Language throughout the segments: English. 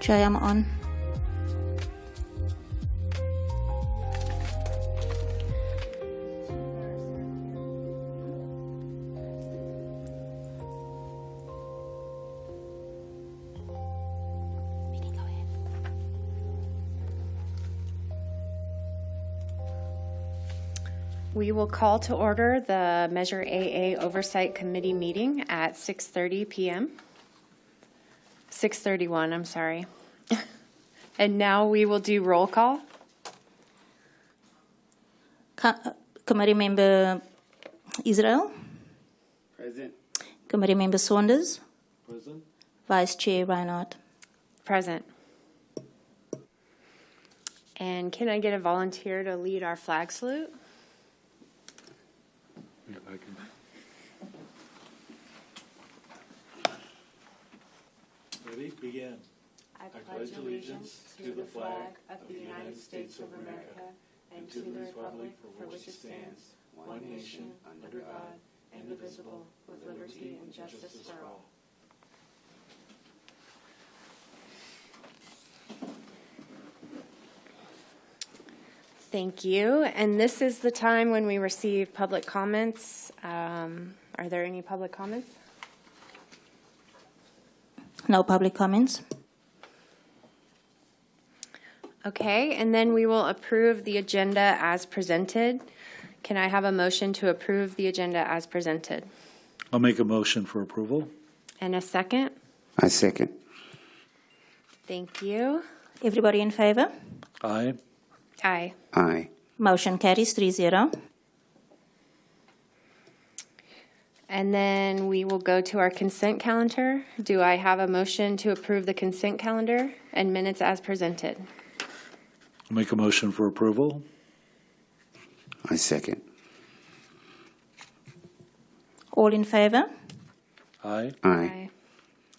Jay, I'm on. We will call to order the Measure AA Oversight Committee meeting at 6:30 p.m. 6:31, I'm sorry. And now we will do roll call. Committee Member Israel. Present. Committee Member Saunders. Present. Vice Chair Reinhardt. Present. And can I get a volunteer to lead our flag salute? Yeah, I can. Ready? Begin. I pledge allegiance to the flag of the United States of America and to the republic for which it stands, one nation, under God, indivisible, with liberty and justice for all. Thank you. And this is the time when we receive public comments. Are there any public comments? No public comments. Okay, and then we will approve the agenda as presented. Can I have a motion to approve the agenda as presented? I'll make a motion for approval. And a second? I second. Thank you. Everybody in favor? Aye. Aye. Aye. Motion carries 3-0. And then we will go to our consent calendar. Do I have a motion to approve the consent calendar and minutes as presented? I'll make a motion for approval. I second. All in favor? Aye. Aye.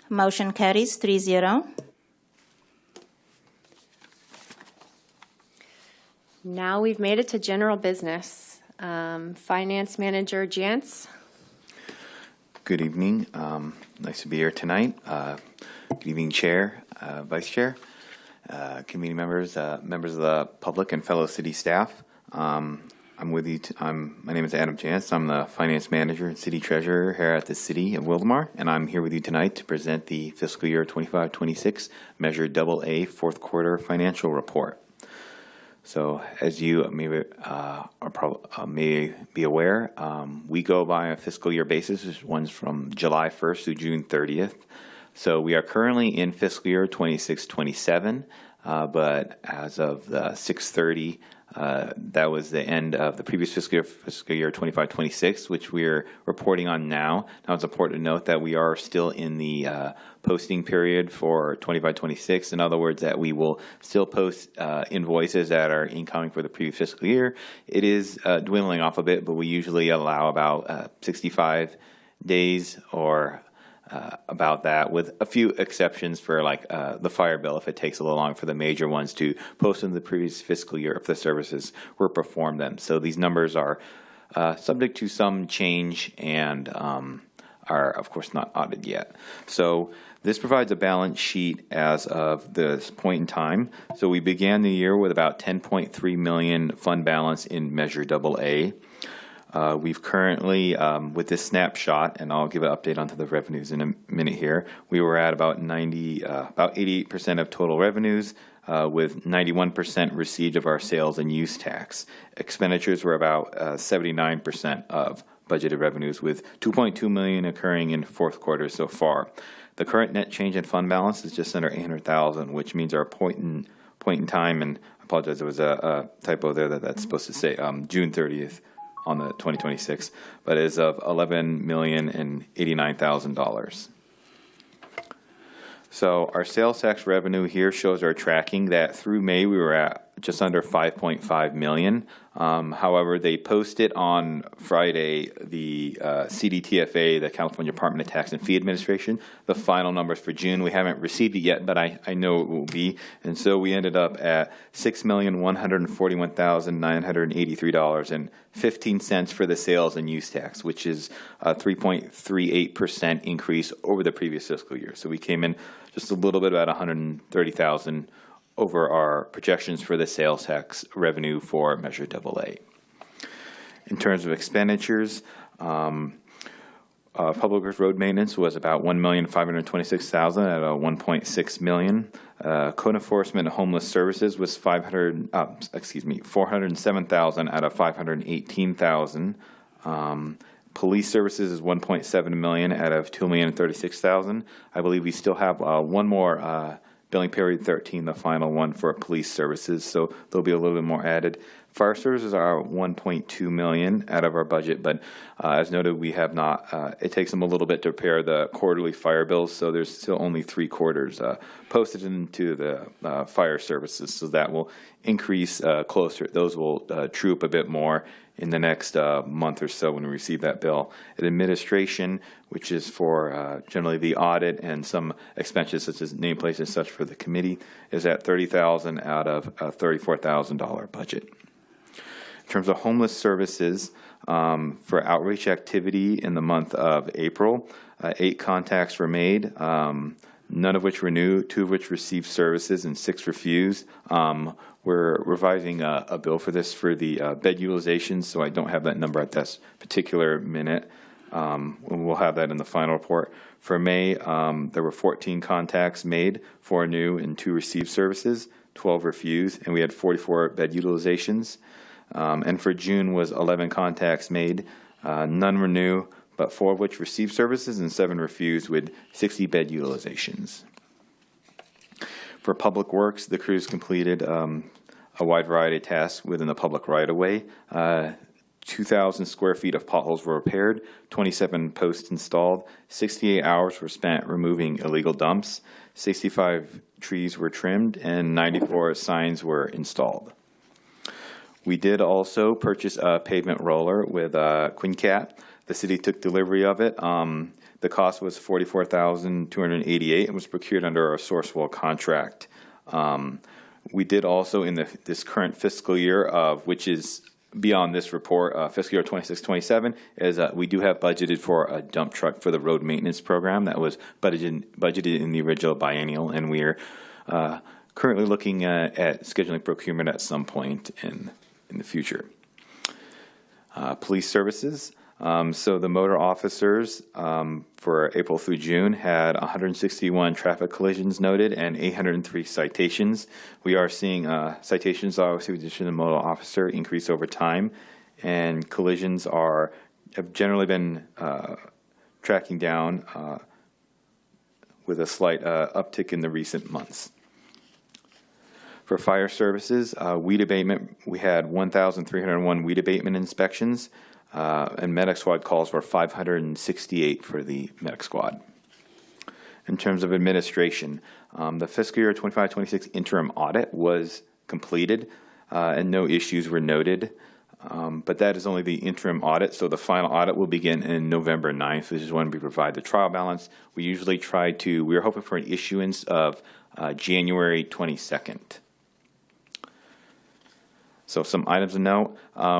Motion carries 3-0. Now we've made it to general business. Finance Manager Jantz. Good evening. Nice to be here tonight. Good evening, Chair, Vice Chair, committee members, members of the public, and fellow city staff. I'm with you. My name is Adam Jantz. I'm the Finance Manager and City Treasurer here at the City of Wildomar, and I'm here with you tonight to present the fiscal year 25-26 Measure AA Fourth Quarter Financial Report. So, as you may be aware, we go by a fiscal year basis, which runs from July 1st to June 30th. So we are currently in fiscal year 26-27, but as of the 6/30, that was the end of the previous fiscal year 25-26, which we're reporting on now. Now it's important to note that we are still in the posting period for 25-26. In other words, that we will still post invoices that are incoming for the previous fiscal year. It is dwindling off a bit, but we usually allow about 65 days or about that, with a few exceptions for like the fire bill, if it takes a little longer for the major ones to post in the previous fiscal year if the services were performed then. So these numbers are subject to some change and are of course not audited yet. So this provides a balance sheet as of this point in time. So we began the year with about 10.3 million fund balance in Measure AA. We've currently, with this snapshot, and I'll give an update onto the revenues in a minute here, we were at about 88% of total revenues, with 91% received of our sales and use tax. Expenditures were about 79% of budgeted revenues, with $2.2 million occurring in fourth quarter so far. The current net change in fund balance is just under $800,000, which means our point in time, and I apologize, there was a typo there that's supposed to say June 30th. On the 2026, but is of $11,089,000. So our sales tax revenue here shows our tracking that through May we were at just under 5.5 million. However, they posted on Friday the CDTFA, the California Department of Tax and Fee Administration, the final numbers for June. We haven't received it yet, but I know it will be. And so we ended up at $6,141,983.15 for the sales and use tax, which is a 3.38% increase over the previous fiscal year. So we came in just a little bit about 130,000 over our projections for the sales tax revenue for Measure AA. In terms of expenditures, public works road maintenance was about $1,526,000 at a $1.6 million. Code enforcement and homeless services was $407,000 out of $518,000. Police services is $1.7 million out of $2,036,000. I believe we still have one more billing period 13, the final one for police services, so there'll be a little bit more added. Fire services are $1.2 million out of our budget, but as noted, we have not. It takes them a little bit to prepare the quarterly fire bills, so there's still only 3 quarters posted into the fire services, so that will increase closer. Those will true up a bit more in the next month or so when we receive that bill. And administration, which is for generally the audit and some expenses such as nameplates and such for the committee, is at $30,000 out of a $34,000 budget. In terms of homeless services, for outreach activity in the month of April, 8 contacts were made, none of which were new, 2 of which received services, and 6 refused. We're revising a bill for this for the bed utilization, so I don't have that number at this particular minute. We'll have that in the final report. For May, there were 14 contacts made, 4 new and 2 received services, 12 refused, and we had 44 bed utilizations. And for June was 11 contacts made, none were new, but 4 of which received services and 7 refused with 60 bed utilizations. For Public Works, the crews completed a wide variety of tasks within the public right-of-way. 2,000 square feet of potholes were repaired, 27 posts installed, 68 hours were spent removing illegal dumps, 65 trees were trimmed, and 94 signs were installed. We did also purchase a pavement roller with QuinCat. The city took delivery of it. The cost was $44,288 and was procured under our Sourcewell contract. We did also in this current fiscal year, which is beyond this report, fiscal year 26-27, is we do have budgeted for a dump truck for the road maintenance program that was budgeted in the original biennial, and we are currently looking at scheduling procurement at some point in the future. Police services. So the motor officers for April through June had 161 traffic collisions noted and 803 citations. We are seeing citations, obviously, with the addition of the motor officer, increase over time, and collisions have generally been tracking down with a slight uptick in the recent months. For fire services, weed abatement, we had 1,301 weed abatement inspections. And medic squad calls were 568 for the medic squad. In terms of administration, the fiscal year 25-26 interim audit was completed and no issues were noted. But that is only the interim audit, so the final audit will begin in November 9th. This is when we provide the trial balance. We usually we're hoping for an issuance of January 22nd. So some items to note,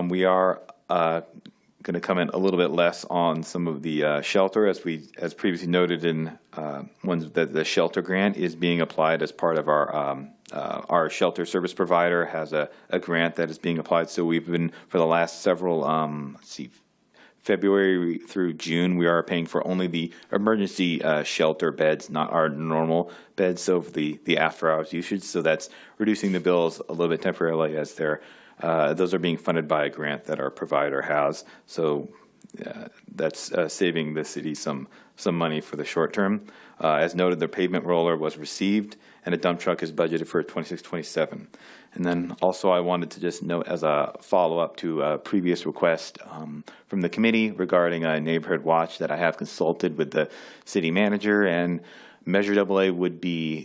we are going to come in a little bit less on some of the shelter, as previously noted in ones that the shelter grant is being applied as part of our shelter service provider has a grant that is being applied. So we've been for the last several February through June, we are paying for only the emergency shelter beds, not our normal beds, so the after hours usage. So that's reducing the bills a little bit temporarily as those are being funded by a grant that our provider has. So that's saving the city some money for the short term. As noted, the pavement roller was received, and a dump truck is budgeted for 26-27. And then also I wanted to just note as a follow-up to a previous request from the committee regarding a neighborhood watch that I have consulted with the city manager, and Measure AA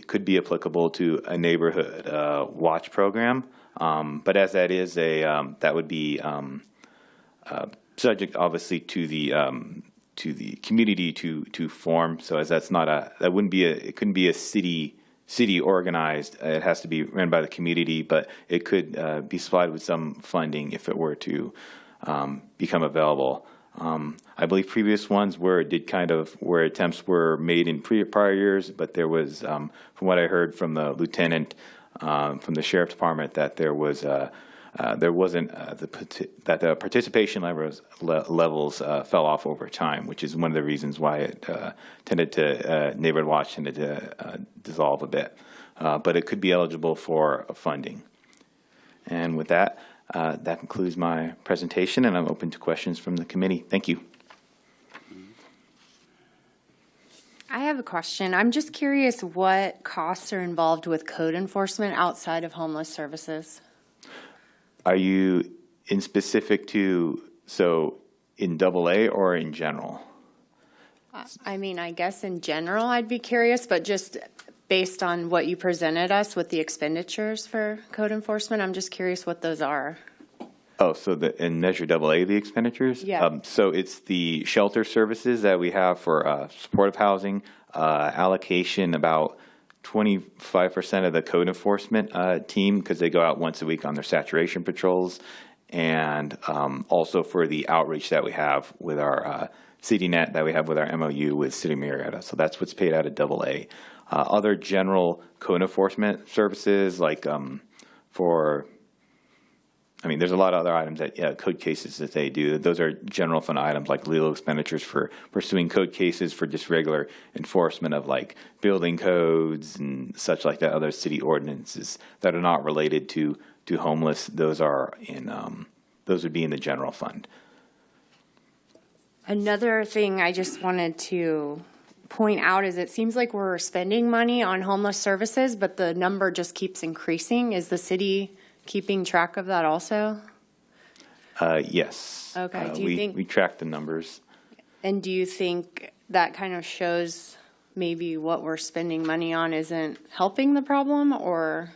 could be applicable to a neighborhood watch program. But as that is that would be subject, obviously, to the community to form. So as that's not that wouldn't be it couldn't be a city organized. It has to be run by the community, but it could be supplied with some funding if it were to become available. I believe previous ones where attempts were made in prior years, but there was, from what I heard from the lieutenant from the sheriff's department, that there wasn't that the participation levels fell off over time, which is one of the reasons why it Neighborhood Watch tended to dissolve a bit. But it could be eligible for funding. And with that, that concludes my presentation, and I'm open to questions from the committee. Thank you. I have a question. I'm just curious what costs are involved with code enforcement outside of homeless services. Are you in specific to, so in AA or in general? I mean, I guess in general I'd be curious, but just based on what you presented us with the expenditures for code enforcement, I'm just curious what those are. Oh, so in Measure AA, the expenditures? Yeah. So it's the shelter services that we have for supportive housing, allocation about 25% of the code enforcement team, because they go out once a week on their saturation patrols, and also for the outreach that we have with our CityNet, that we have with our MOU with City of Marietta. So that's what's paid out of AA. Other general code enforcement services, like there's a lot of other items that code cases that they do. Those are general fund items like legal expenditures for pursuing code cases for just regular enforcement of like building codes and such like that. Other city ordinances that are not related to homeless. Those are in those would be in the general fund. Another thing I just wanted to point out is it seems like we're spending money on homeless services, but the number just keeps increasing. Is the city keeping track of that also? Yes. Okay. Do you think we track the numbers? And do you think that kind of shows maybe what we're spending money on isn't helping the problem, or?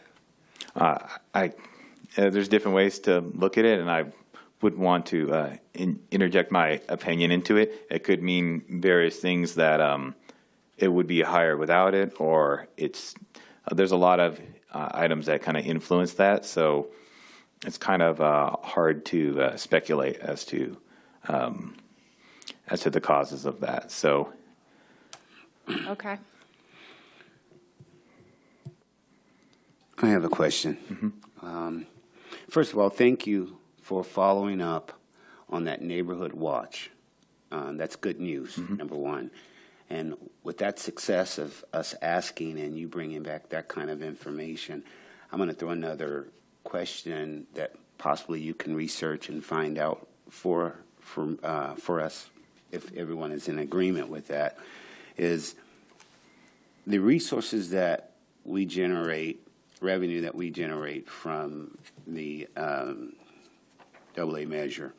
There's different ways to look at it, and I would want to interject my opinion into it. It could mean various things, that it would be higher without it, or there's a lot of items that kind of influence that. So it's kind of hard to speculate as to the causes of that. So. Okay. I have a question. Mm-hmm. First of all, thank you for following up on that neighborhood watch. That's good news, mm-hmm. Number one. And with that success of us asking and you bringing back that kind of information, I'm going to throw another question that possibly you can research and find out for us, if everyone is in agreement with that, is the resources that we generate, revenue that we generate from the AA measure,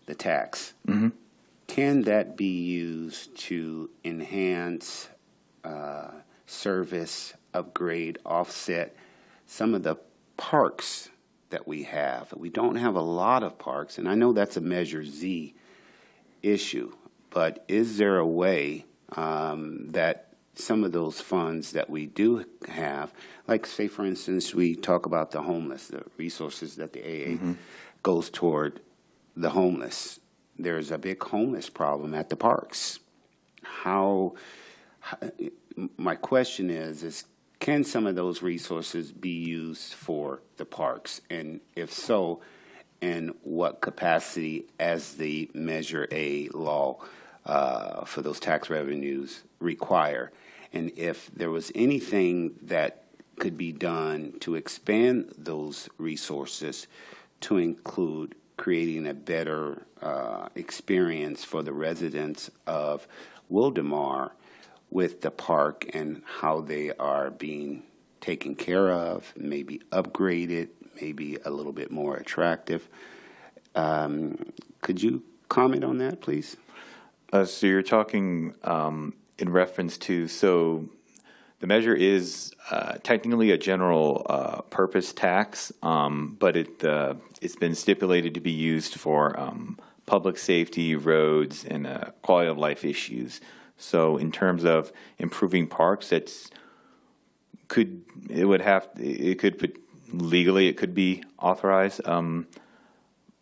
the tax. Mm-hmm. Can that be used to enhance, service, upgrade, offset some of the parks that we have? We don't have a lot of parks, and I know that's a Measure Z issue, but is there a way that some of those funds that we do have, like, say, for instance, we talk about the homeless, the resources that the AA mm-hmm. goes toward the homeless. There's a big homeless problem at the parks. My question is can some of those resources be used for the parks? And if so, in what capacity, as the Measure A law for those tax revenues require? And if there was anything that could be done to expand those resources to include creating a better experience for the residents of Wildomar with the park and how they are being taken care of, maybe upgraded, maybe a little bit more attractive. Could you comment on that, please? So you're talking in reference to, so The measure is technically a general purpose tax, but it's been stipulated to be used for public safety, roads, and quality of life issues. So in terms of improving parks, legally it could be authorized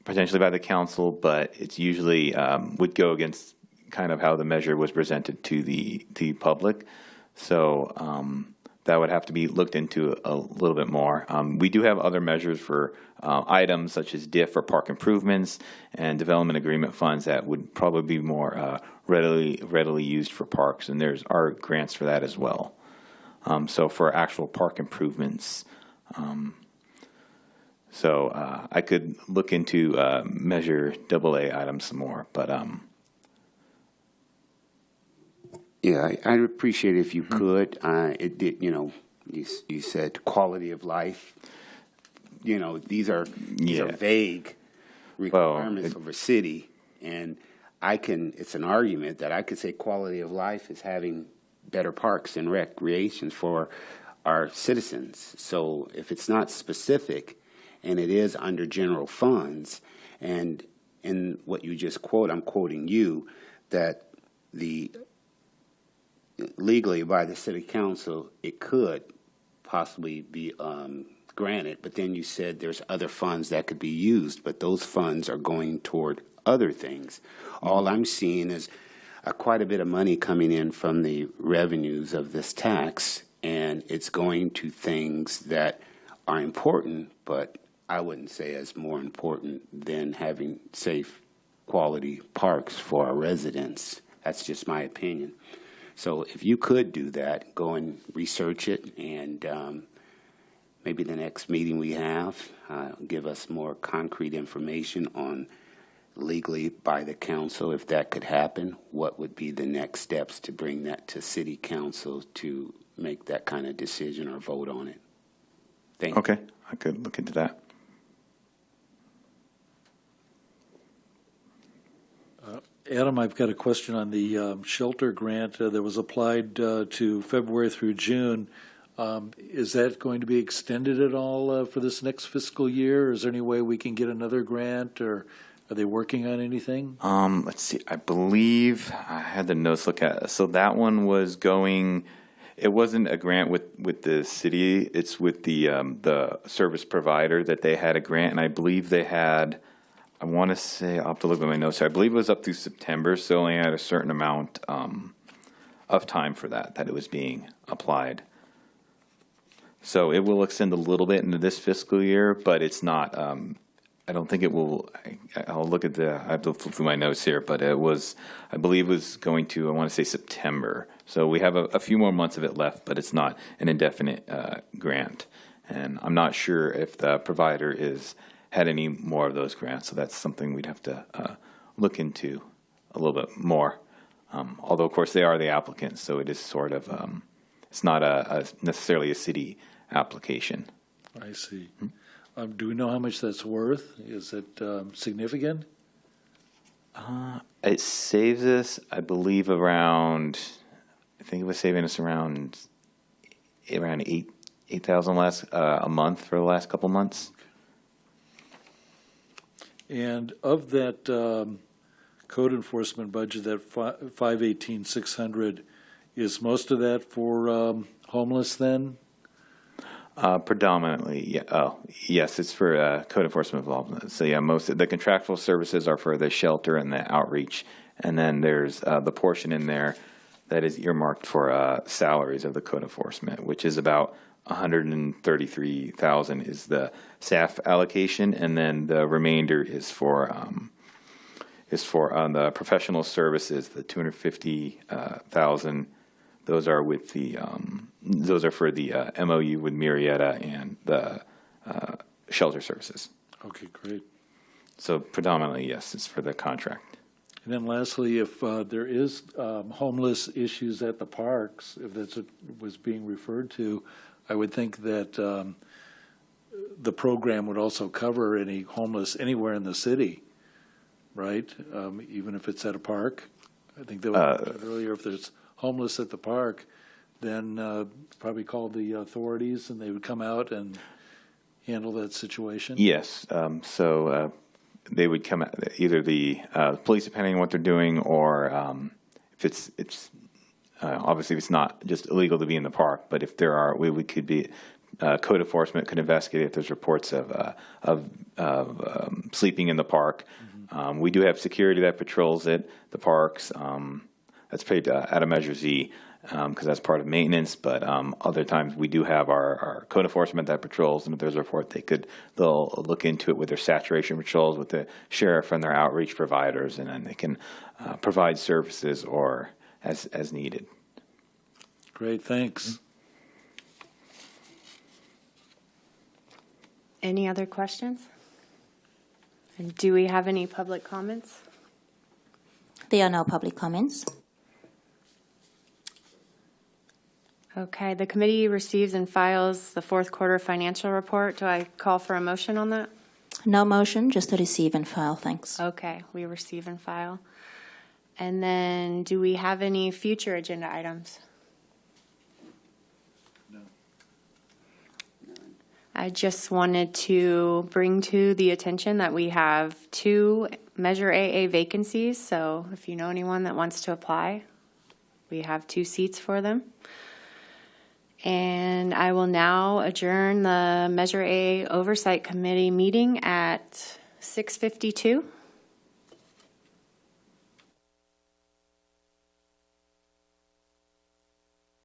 potentially by the council, but it's usually would go against kind of how the measure was presented to the public. So that would have to be looked into a little bit more. We do have other measures for items such as DIF or park improvements and development agreement funds that would probably be more readily used for parks, and there's our grants for that as well. So for actual park improvements, I could look into Measure AA items some more, but Yeah, I'd appreciate it if you could. It did, you said quality of life. These are vague requirements of a city, and it's an argument that I could say quality of life is having better parks and recreations for our citizens. So if it's not specific and it is under general funds, and in what you just quote, I'm quoting you, that legally by the city council, it could possibly be granted, but then you said there's other funds that could be used, but those funds are going toward other things. All I'm seeing is quite a bit of money coming in from the revenues of this tax, and it's going to things that are important, but I wouldn't say as more important than having safe, quality parks for our residents. That's just my opinion. So if you could do that, go and research it, and maybe the next meeting we have, give us more concrete information on legally by the council, if that could happen, what would be the next steps to bring that to city council to make that kind of decision or vote on it. Thank you. Okay, I could look into that. Adam, I've got a question on the shelter grant that was applied to February through June. Is that going to be extended at all for this next fiscal year? Is there any way we can get another grant, or are they working on anything? Let's see. I believe I had the notes look at. So that one was going. It wasn't a grant with the city. It's with the service provider that they had a grant, and I believe they had. I want to say, I'll have to look at my notes here. I believe it was up through September, so only had a certain amount of time for that it was being applied. So it will extend a little bit into this fiscal year, but it's not. I don't think it will. I'll look at I have to flip through my notes here, but it was, I believe, was going to, I want to say September. So we have a few more months of it left, but it's not an indefinite grant. And I'm not sure if the provider had any more of those grants, so that's something we'd have to look into a little bit more. Although, of course, they are the applicants, so it is sort of, it's not necessarily a city application. I see. Do we know how much that's worth? Is it significant? It saves us, I believe, around, I think it was saving us around $8,000 less a month for the last couple months. And of that code enforcement budget, that $518,600, is most of that for homeless then? Predominantly, yeah. Oh, yes, it's for code enforcement involvement. So yeah, most of the contractual services are for the shelter and the outreach, and then there's the portion in there that is earmarked for salaries of the code enforcement, which is about $133,000 is the staff allocation, and then the remainder is for the professional services, the $250,000. Those are with those are for the MOU with Marietta and the shelter services. Okay, great. So predominantly, yes, it's for the contract. And then lastly, if there is homeless issues at the parks, if that's what was being referred to, I would think that the program would also cover any homeless anywhere in the city, right? Even if it's at a park. I think that was earlier, if there's homeless at the park, then probably call the authorities and they would come out and handle that situation? Yes. They would come, either the police, depending on what they're doing, or if it's obviously if it's not just illegal to be in the park, but if there are, we could be code enforcement could investigate if there's reports of sleeping in the park. Mm-hmm. We do have security that patrols the parks. That's paid out of Measure Z because that's part of maintenance. But other times we do have our code enforcement that patrols, and if there's a report, they'll look into it with their saturation patrols, with the sheriff and their outreach providers, and then they can provide services or as needed. Great, thanks. Any other questions? And do we have any public comments? There are no public comments. Okay, the committee receives and files the fourth quarter financial report. Do I call for a motion on that? No motion, just to receive and file, thanks. Okay, we receive and file. And then do we have any future agenda items? No. I just wanted to bring to the attention that we have 2 Measure AA vacancies. So if you know anyone that wants to apply, we have 2 seats for them. And I will now adjourn the Measure AA Oversight Committee meeting at 6:52.